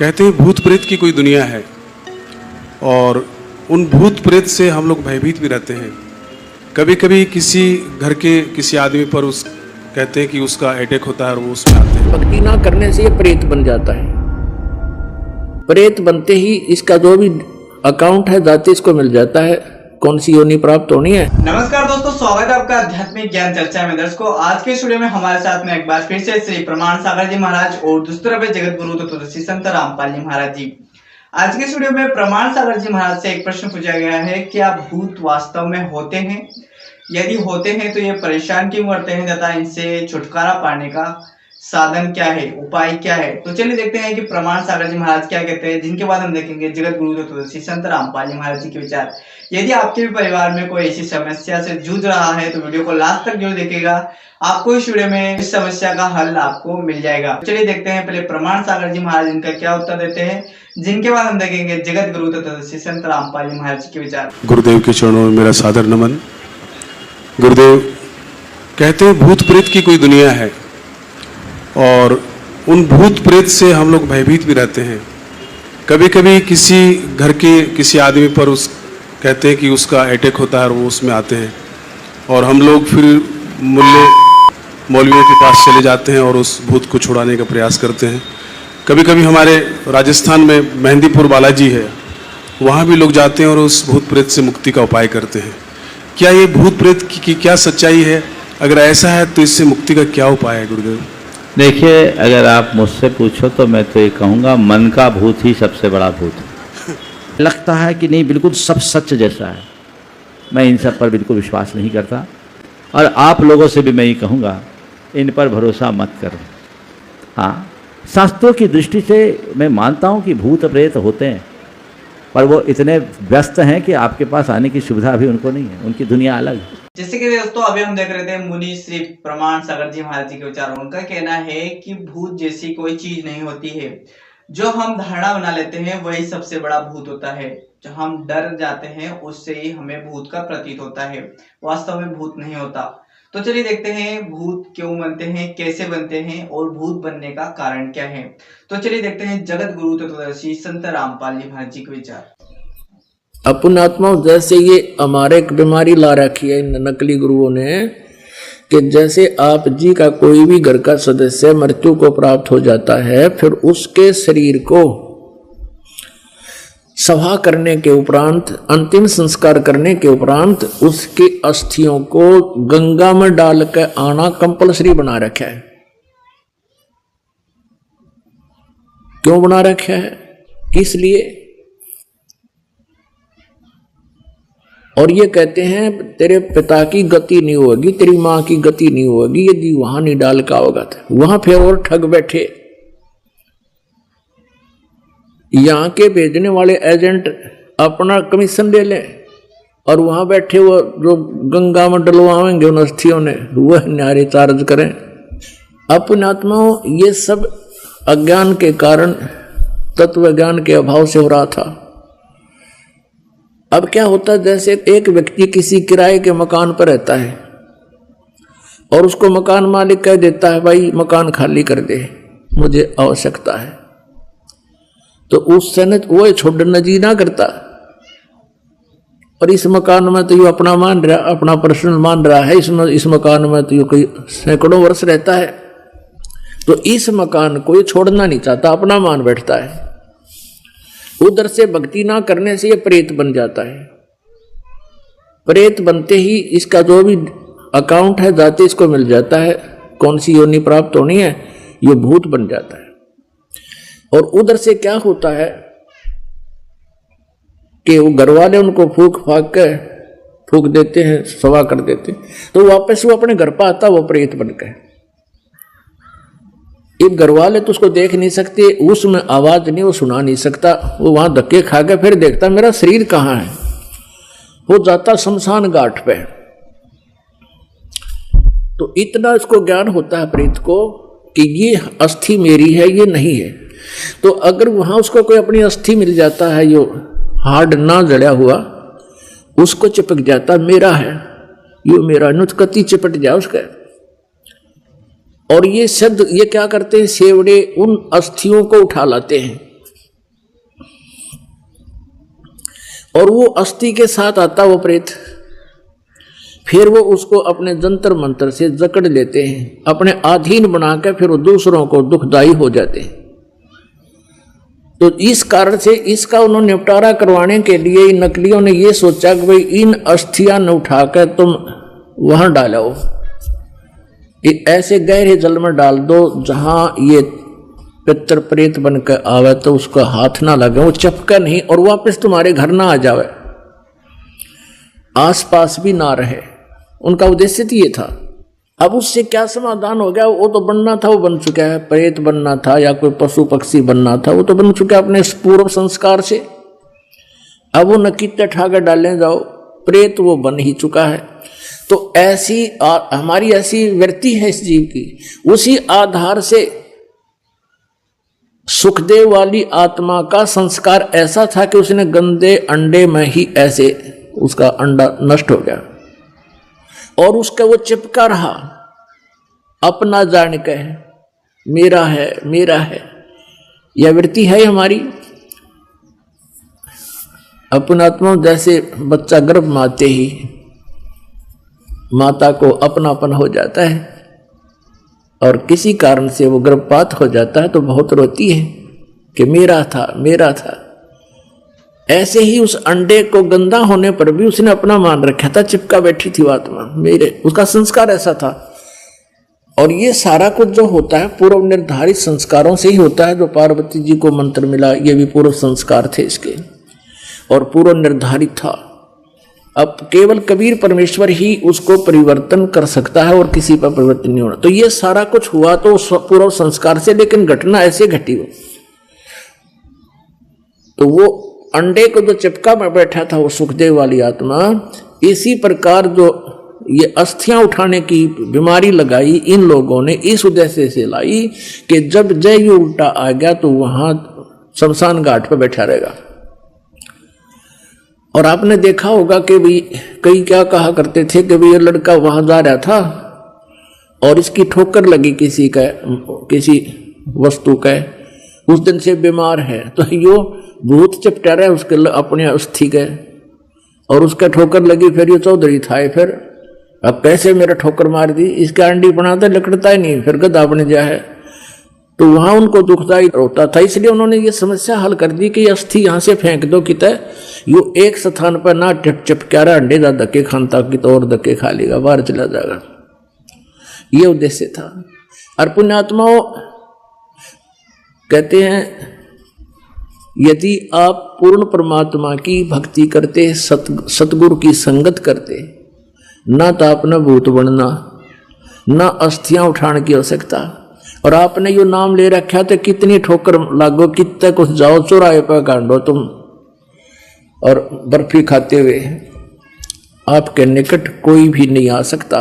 कहते हैं भूत प्रेत की कोई दुनिया है और उन भूत प्रेत से हम लोग भयभीत भी रहते हैं। कभी कभी किसी घर के किसी आदमी पर उस कहते हैं कि उसका अटैक होता है और वो उसमें आते हैं। भक्ति ना करने से ये प्रेत बन जाता है। प्रेत बनते ही इसका जो भी अकाउंट है जाते इसको मिल जाता है, कौन सी योनि प्राप्त होनी है। नमस्कार दोस्तों, स्वागत है आपका आध्यात्मिक ज्ञान चर्चा में। दर्शकों, आज के स्टूडियो में हमारे साथ में एक बार फिर से श्री प्रमाण सागर जी महाराज और दूसरी तरफ जगत गुरु तत्वदर्शी संत रामपाल जी महाराज जी। आज के स्टूडियो में प्रमाण सागर जी महाराज से एक प्रश्न पूछा गया है, क्या भूत वास्तव में होते हैं? यदि होते हैं तो ये परेशान क्यों करते हैं तथा इनसे छुटकारा पाने का साधन क्या है, उपाय क्या है? तो चलिए देखते हैं कि प्रमाण सागर जी महाराज क्या कहते हैं, जिनके बाद हम देखेंगे जगत गुरु तत्वदर्शी संत रामपाल जी महाराज जी के विचार। यदि आपके भी परिवार में कोई ऐसी समस्या से जूझ रहा है तो वीडियो को लास्ट तक जरूर देखिएगा, आपको इस वीडियो में इस समस्या का हल आपको मिल जाएगा। चलिए देखते हैं पहले प्रमाण सागर जी महाराज इनका क्या उत्तर देते हैं, जिनके बाद हम देखेंगे जगत गुरु तत्वदर्शी संत रामपाल जी महाराज के विचार। गुरुदेव के चरणों में मेरा सादर नमन। गुरुदेव, कहते हैं भूत प्रेत की कोई दुनिया है और उन भूत प्रेत से हम लोग भयभीत भी रहते हैं। कभी कभी किसी घर के किसी आदमी पर उस कहते हैं कि उसका अटैक होता है और वो उसमें आते हैं और हम लोग फिर मौलवियों के पास चले जाते हैं और उस भूत को छुड़ाने का प्रयास करते हैं। कभी कभी हमारे राजस्थान में मेहंदीपुर बालाजी है, वहाँ भी लोग जाते हैं और उस भूत प्रेत से मुक्ति का उपाय करते हैं। क्या ये भूत प्रेत की क्या सच्चाई है? अगर ऐसा है तो इससे मुक्ति का क्या उपाय है गुरुदेव? देखिए, अगर आप मुझसे पूछो तो मैं तो ये कहूँगा, मन का भूत ही सबसे बड़ा भूत है। लगता है कि नहीं, बिल्कुल सब सच जैसा है। मैं इन सब पर बिल्कुल विश्वास नहीं करता और आप लोगों से भी मैं ये कहूँगा, इन पर भरोसा मत करो। हाँ, शास्त्रों की दृष्टि से मैं मानता हूँ कि भूत प्रेत होते हैं, पर वो इतने व्यस्त हैं कि आपके पास आने की सुविधा अभी उनको नहीं है, उनकी दुनिया अलग है। जैसे कि दोस्तों अभी हम देख रहे थे मुनि श्री प्रमाण सागर जी महाराज जी के विचार। उनका कहना है कि भूत जैसी कोई चीज नहीं होती है, जो हम धारणा बना लेते हैं वही सबसे बड़ा भूत होता है। जो हम डर जाते हैं उससे ही हमें भूत का प्रतीत होता है, वास्तव में भूत नहीं होता। तो चलिए देखते हैं भूत क्यों बनते हैं, कैसे बनते हैं और भूत बनने का कारण क्या है। तो चलिए देखते हैं जगत गुरु तत्वदर्शी संत रामपाल जी महाराज जी के विचार। अपन आत्मा जैसे ये हमारे एक बीमारी ला रखी है इन नकली गुरुओं ने, कि जैसे आप जी का कोई भी घर का सदस्य मृत्यु को प्राप्त हो जाता है, फिर उसके शरीर को सभा करने के उपरांत, अंतिम संस्कार करने के उपरांत उसकी अस्थियों को गंगा में डाल के आना कंपलसरी बना रखा है। क्यों बना रखा है? इसलिए, और ये कहते हैं तेरे पिता की गति नहीं होगी, तेरी मां की गति नहीं होगी यदि वहां नहीं डाल का होगा। तो वहां फिर और ठग बैठे। यहां के भेजने वाले एजेंट अपना कमीशन ले लें और वहां बैठे वो जो गंगा में डलवाएंगे उन अस्थियों ने, वह न्यारे चार्ज करें। अपने आत्माओं, ये सब अज्ञान के कारण, तत्व ज्ञान के अभाव से हो रहा था। अब क्या होता है, जैसे एक व्यक्ति किसी किराए के मकान पर रहता है और उसको मकान मालिक कह देता है, भाई मकान खाली कर दे, मुझे आवश्यकता है। तो उस समय वो छोड़ना जी ना करता, और इस मकान में तो ये अपना मान रहा, अपना पर्सनल मान रहा है, इसमें इस मकान में तो ये कोई सैकड़ों वर्ष रहता है, तो इस मकान को ये छोड़ना नहीं चाहता, अपना मान बैठता है। उधर से भक्ति ना करने से ये प्रेत बन जाता है। प्रेत बनते ही इसका जो भी अकाउंट है जाते इसको मिल जाता है, कौन सी योनि प्राप्त होनी है, ये भूत बन जाता है। और उधर से क्या होता है कि वो घर वाले उनको फूक देते हैं, सवा कर देते हैं, तो वापस वो अपने घर पर आता, वो प्रेत बन गए। एक घर वाले तो उसको देख नहीं सकते, उसमें आवाज नहीं, वो सुना नहीं सकता, वो वहां धक्के खा के फिर देखता मेरा शरीर कहाँ है, वो जाता शमशान घाट पे। तो इतना इसको ज्ञान होता है प्रेत को कि ये अस्थि मेरी है, ये नहीं है। तो अगर वहां उसको कोई अपनी अस्थि मिल जाता है, जो हार्ड ना जड़ा हुआ, उसको चिपक जाता, मेरा है, ये मेरा, नुतकती चिपट जाए उसका। और ये शब्द ये क्या करते हैं, सेवड़े उन अस्थियों को उठा लाते हैं और वो अस्थि के साथ आता वो प्रेत, फिर वो उसको अपने जंतर मंत्र से जकड़ लेते हैं, अपने अधीन बनाकर फिर वो दूसरों को दुखदाई हो जाते हैं। तो इस कारण से इसका उन्होंने निपटारा करवाने के लिए इन नकलियों ने ये सोचा कि भाई इन अस्थियां न उठाकर तुम वहां डालो, ऐसे गहरे जल में डाल दो जहां ये पितर प्रेत बनकर आवे तो उसका हाथ ना लगे, वो चपका नहीं और वापस तुम्हारे घर ना आ जावे, आसपास भी ना रहे। उनका उद्देश्य तो ये था। अब उससे क्या समाधान हो गया? वो तो बनना था, वो बन चुका है। प्रेत बनना था या कोई पशु पक्षी बनना था, वो तो बन चुका है अपने पूर्व संस्कार से। अब वो नकीते ठाकर डालने जाओ, प्रेत वो बन ही चुका है। तो ऐसी हमारी ऐसी वृत्ति है इस जीव की। उसी आधार से सुखदेव वाली आत्मा का संस्कार ऐसा था कि उसने गंदे अंडे में ही ऐसे उसका अंडा नष्ट हो गया और उसका वो चिपका रहा अपना जान के, मेरा है मेरा है। यह वृत्ति है हमारी अपनात्मा। जैसे बच्चा गर्भ में आते ही माता को अपनापन हो जाता है और किसी कारण से वो गर्भपात हो जाता है तो बहुत रोती है कि मेरा था मेरा था। ऐसे ही उस अंडे को गंदा होने पर भी उसने अपना मान रखा था, चिपका बैठी थी आत्मा मेरे, उसका संस्कार ऐसा था। और ये सारा कुछ जो होता है पूर्व निर्धारित संस्कारों से ही होता है। जो पार्वती जी को मंत्र मिला ये भी पूर्व संस्कार थे इसके और पूर्व निर्धारित था। अब केवल कबीर परमेश्वर ही उसको परिवर्तन कर सकता है और किसी पर परिवर्तन नहीं होना। तो ये सारा कुछ हुआ तो पूर्व संस्कार से, लेकिन घटना ऐसे घटी हो तो वो अंडे को जो चिपका में बैठा था वो सुखदेव वाली आत्मा, इसी प्रकार जो ये अस्थियां उठाने की बीमारी लगाई इन लोगों ने इस उद्देश्य से लाई कि जब जय यू उल्टा आ गया तो वहां शमशान घाट पर बैठा रहेगा। और आपने देखा होगा कि भी कई क्या कहा करते थे कि भी ये लड़का वहां जा रहा था और इसकी ठोकर लगी किसी वस्तु का, उस दिन से बीमार है, तो यो भूत चिपटा रहा है उसके अपने अस्थि के और उसका ठोकर लगी। फिर ये चौधरी था, फिर अब कैसे मेरा ठोकर मार दी, इसका अंडी बनाता लकड़ता ही नहीं, फिर गधा बन गया है। तो वहां उनको दुखदाई होता था, इसलिए उन्होंने ये समस्या हल कर दी कि अस्थि यहां से फेंक दो कितने, यो एक स्थान पर ना चिपका रहा अंडे ज्यादा धक्के खानता कि तो और धक्के खा लेगा, बाहर चला जाएगा। ये उद्देश्य था। और पुण्यात्माओं कहते हैं यदि आप पूर्ण परमात्मा की भक्ति करते, सतगुरु की संगत करते, ना तो आपने भूत बनना, ना अस्थियां उठाने की आवश्यकता। और आपने यो नाम ले रखा तो कितनी ठोकर लागो, कितने कुछ जाओ चौराहे पर गांडो तुम और बर्फी खाते हुए, आपके निकट कोई भी नहीं आ सकता,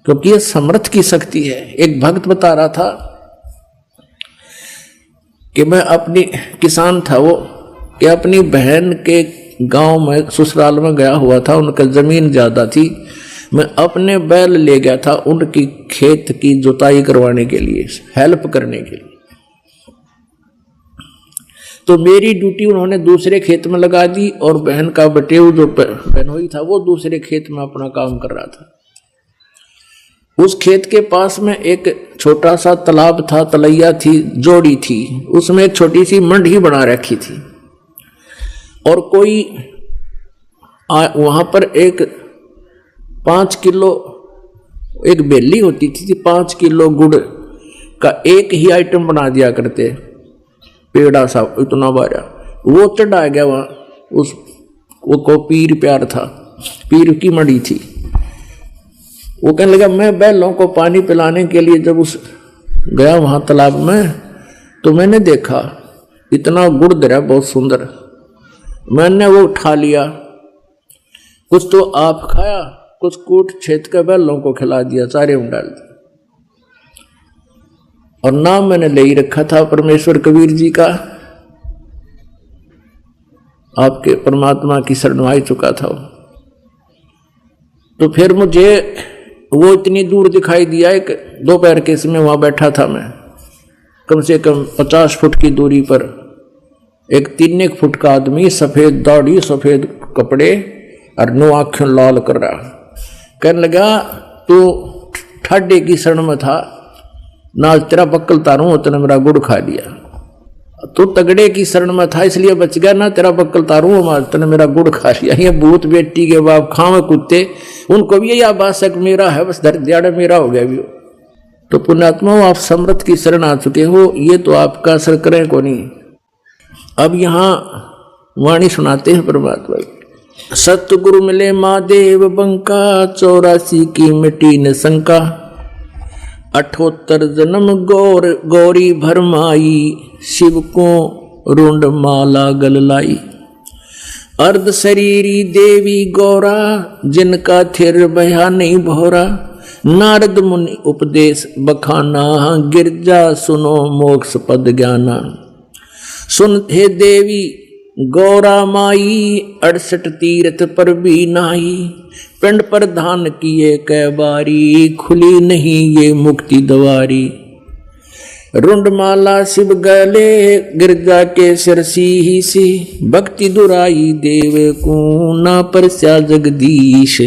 क्योंकि ये समर्थ की शक्ति है। एक भक्त बता रहा था कि मैं अपनी किसान था वो, कि अपनी बहन के गांव में ससुराल में गया हुआ था, उनका जमीन ज्यादा थी, मैं अपने बैल ले गया था उनकी खेत की जुताई करवाने के लिए, हेल्प करने के लिए। तो मेरी ड्यूटी उन्होंने दूसरे खेत में लगा दी और बहन का बटेऊ जो बहनोई था वो दूसरे खेत में अपना काम कर रहा था। उस खेत के पास में एक छोटा सा तालाब था, तलैया थी, जोड़ी थी, उसमें एक छोटी सी मंडी बना रखी थी। और कोई वहां पर एक 5 किलो एक बेली होती थी, 5 किलो गुड़ का एक ही आइटम बना दिया करते, पेड़ा सा इतना बारा, वो चढ़ा गया वहां। वो को पीर प्यार था, पीर की मड़ी थी। वो कहने लगा मैं बैलों को पानी पिलाने के लिए जब उस गया वहां तालाब में, तो मैंने देखा इतना गुड़ दरा बहुत सुंदर, मैंने वो उठा लिया, कुछ तो आप खाया, कुछ कूट छेद के बैलों को खिला दिया, चारे में डाल दिया। और नाम मैंने ले ही रखा था परमेश्वर कबीर जी का, आपके परमात्मा की शरण आ चुका था। तो फिर मुझे वो इतनी दूर दिखाई दिया, एक दोपहर के समय वहां बैठा था मैं, कम से कम 50 फुट की दूरी पर एक 3 फुट का आदमी, सफेद दाढ़ी, सफेद कपड़े और 9 आँखें लाल कर रहा। कहने लगा तू ठाडे की शरण में था, ना तेरा बक्कल तारू तने मेरा गुड़ खा लिया। तू तगड़े की शरण में था इसलिए बच गया, ना तेरा बक्कल तारू तने मेरा गुड़ खा लिया। ये भूत बेटी के बाप खावे कुत्ते, उनको भी यही आभासक मेरा है, बस दर्द मेरा हो गया भी। तो पुण्यात्मा आप समृद्ध की शरण आ चुके हो, ये तो आपका असर करें को नहीं। अब यहाँ वाणी सुनाते हैं परमात्मा। सतगुरु मिले महादेव बंका, 84 की मिटी न शंका। 78 जन्म गौरी भरमाई, शिव को रुंड माला गल लाई। अर्ध शरीरी देवी गौरा, जिनका थिर भया नहीं भोरा। नारद मुनि उपदेश बखाना, गिरजा सुनो मोक्ष पद ज्ञाना। सुन हे देवी गौरा माई, 68 तीर्थ पर भी नाई। पिंड प्रधान किए कै बारी, खुली नहीं ये मुक्ति द्वारी। रुंडमाला शिव गले, गिरजा के सिरसी ही सी। भक्ति दुराई देव को, ना परस्या जगदीश।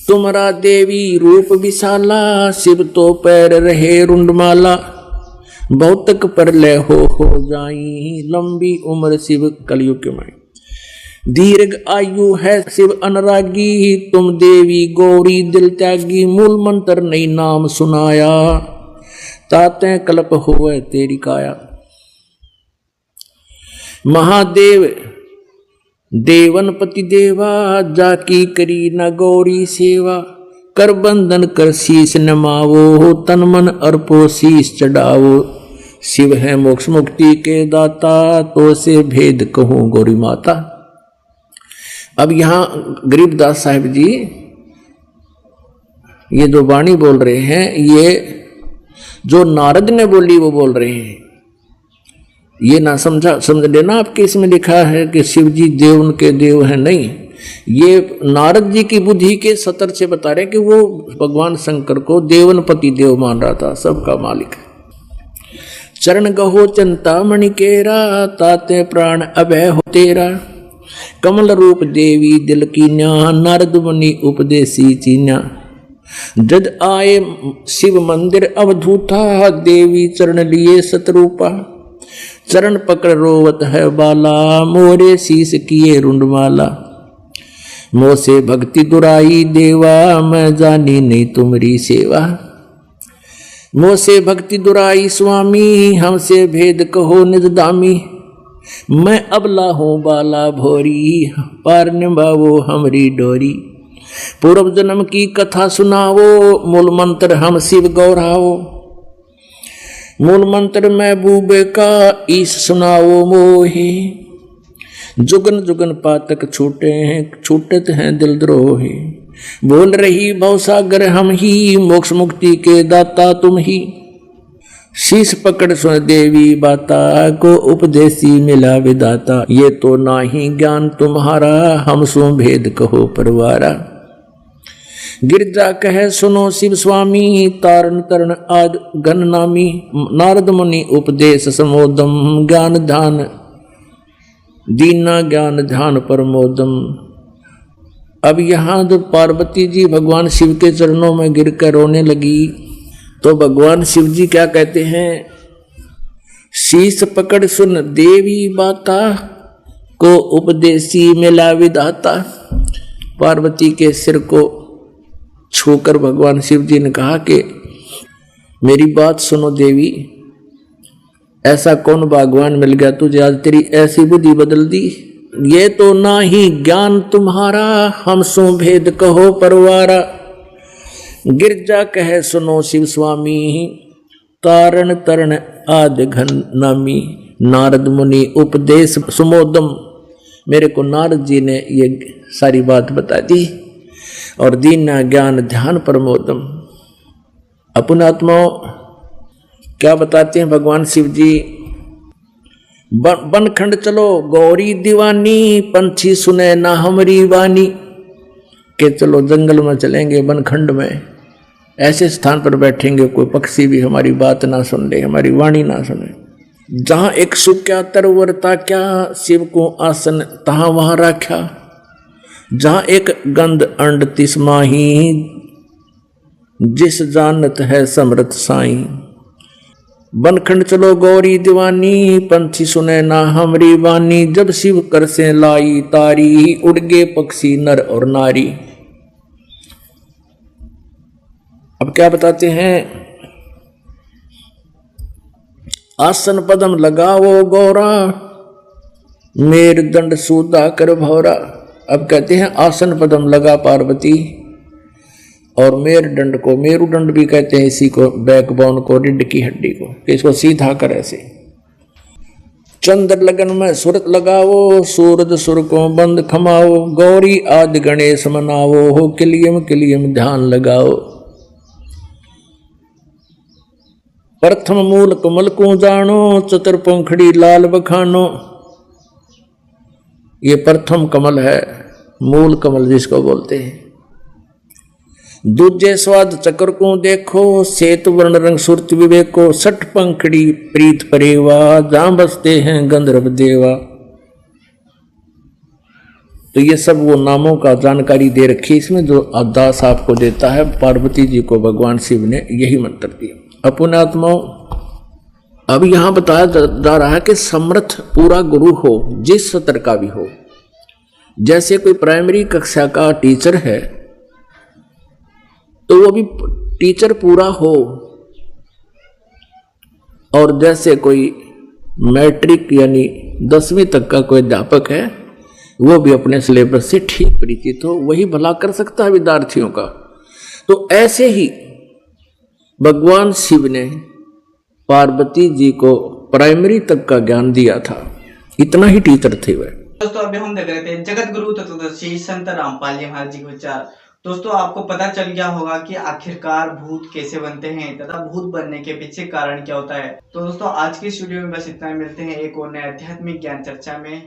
तुम्हारा देवी रूप विशाला, शिव तो पैर रहे रुंडमाला। बहुतक परलय हो जाई, लंबी उम्र शिव कलयुग के माई। दीर्घ आयु है शिव अनुरागी, तुम देवी गौरी दिल त्यागी। मूल मंत्र नहीं नाम सुनाया, ताते कल्प होवे तेरी काया। महादेव देवन पति देवा, जाकी करी न गौरी सेवा। कर बंधन कर शीस नमावो, तन मन अर्पो शीस चढ़ावो। शिव है मोक्ष मुक्ति के दाता, तो से भेद कहूं गौरी माता। अब यहाँ गरीबदास साहिब जी ये जो वाणी बोल रहे हैं, ये जो नारद ने बोली वो बोल रहे हैं। ये ना समझ लेना आपके इसमें लिखा है कि शिव जी देव के देव हैं, नहीं। ये नारद जी की बुद्धि के सतर से बता रहे कि वो भगवान शंकर को देवनपति देव मान रहा था, सबका मालिक है। चरण गहो चिंता मणि केरा, ताते प्राण अभय हो तेरा। कमल रूप देवी दिल की न्या, नारद मुनि उपदेसी चीन्या। जद आए शिव मंदिर अवधूता, देवी चरण लिए सतरूपा। चरण पकड़ रोवत है बाला, मोरे शीस किए रुंडमाला। मोह से भक्ति दुराई देवा, मैं जानी नहीं तुम्हारी सेवा। मोह से भक्ति दुराई स्वामी, हमसे भेद कहो निज दामी। मैं अबला हूँ बाला भोरी, पार निभावो हमरी डोरी। पूर्व जन्म की कथा सुनावो, मूल मंत्र हम शिव गौरावो। मूल मंत्र महबूबे का, ईश सुनावो मोहे। जुगन जुगन पातक छूटे हैं, छूटत हैं दिल द्रोही। बोल रही भवसागर हम ही, मोक्ष मुक्ति के दाता तुम ही। शीश पकड़ सुन देवी बाता, को उपदेशी मिला विदाता। ये तो नाही ज्ञान तुम्हारा, हम सो भेद कहो परवारा। गिरजा कहे सुनो शिव स्वामी, तारण तरण आद गण नामी। नारद मुनि उपदेश समोदम, ज्ञान ध्यान दीना ज्ञान ध्यान प्रमोदम। अब यहाँ जो पार्वती जी भगवान शिव के चरणों में गिरकर रोने लगी, तो भगवान शिव जी क्या कहते हैं? शीश पकड़ सुन देवी बाता, को उपदेशी मिला विधाता। पार्वती के सिर को छूकर भगवान शिव जी ने कहा कि मेरी बात सुनो देवी, ऐसा कौन भगवान मिल गया तुझे आज तेरी ऐसी बुद्धि बदल दी? ये तो ना ही ज्ञान तुम्हारा, हम सो भेद कहो परवारा। गिरजा कहे सुनो शिव स्वामी, तारण तरण आदि घन नामी। नारद मुनि उपदेश सुमोदम, मेरे को नारद जी ने ये सारी बात बता दी। और दीना ज्ञान ध्यान प्रमोदम। अपन आत्माओं क्या बताते हैं भगवान शिव जी? बनखंड चलो गौरी दीवानी, पंछी सुने ना हमारी वाणी। के चलो जंगल में चलेंगे, बनखंड में ऐसे स्थान पर बैठेंगे कोई पक्षी भी हमारी बात ना सुन ले, हमारी वाणी ना सुने। जहां एक सुक्या तरवरता क्या, शिव को आसन तहां वहां राख्या। जहां एक गंध अंड तिसमाही, जिस जानत है समृत साई। बनखंड चलो गौरी दीवानी, पंछी सुने ना हमरी वानी। जब शिव कर से लाई तारी, उड़ गे पक्षी नर और नारी। अब क्या बताते हैं, आसन पदम लगाओ गौरा, मेर दंड सूदा कर भौरा। अब कहते हैं आसन पदम लगा पार्वती, और मेरुदंड को, मेरुदंड भी कहते हैं इसी को, बैकबोन को, रीढ़ की हड्डी को, इसको सीधा कर ऐसे। चंद्र लगन में सुरत लगाओ, सूरज सुर को बंद खमाओ। गौरी आदि गणेश मनाओ, हो किलियम किलियम ध्यान लगाओ। प्रथम मूल कमल को जानो, चतुर पंखड़ी लाल बखानो। ये प्रथम कमल है, मूल कमल जिसको बोलते हैं। दूजे स्वाद चक्र को देखो, श्वेत वर्ण रंग सुरत विवेको। सठ पंखड़ी प्रीत परेवा, जहां बसते हैं गंधर्व देवा। तो ये सब वो नामों का जानकारी दे रखी इसमें, जो दास आपको देता है। पार्वती जी को भगवान शिव ने यही मंत्र दिया। पुण्यात्माओं, अब यहां बताया जा रहा है कि समर्थ पूरा गुरु हो, जिस स्तर का भी हो। जैसे कोई प्राइमरी कक्षा का टीचर है, तो वो भी टीचर पूरा हो, और जैसे कोई मैट्रिक यानी 10वीं तक का कोई अध्यापक है, वो भी अपने सिलेबस से ठीक परिचित हो, वही भला कर सकता है विद्यार्थियों का। तो ऐसे ही भगवान शिव ने पार्वती जी को प्राइमरी तक का ज्ञान दिया था, इतना ही टीचर थे वह। दोस्तों अभी हम देख रहे थे जगत गुरु तत्वदर्शी संत रामपाल जी महाराज जी के विचार। दोस्तों आपको पता चल गया होगा कि आखिरकार भूत कैसे बनते हैं तथा भूत बनने के पीछे कारण क्या होता है। तो दोस्तों आज की इस वीडियो में बस इतना ही, मिलते हैं एक और नए आध्यात्मिक ज्ञान चर्चा में।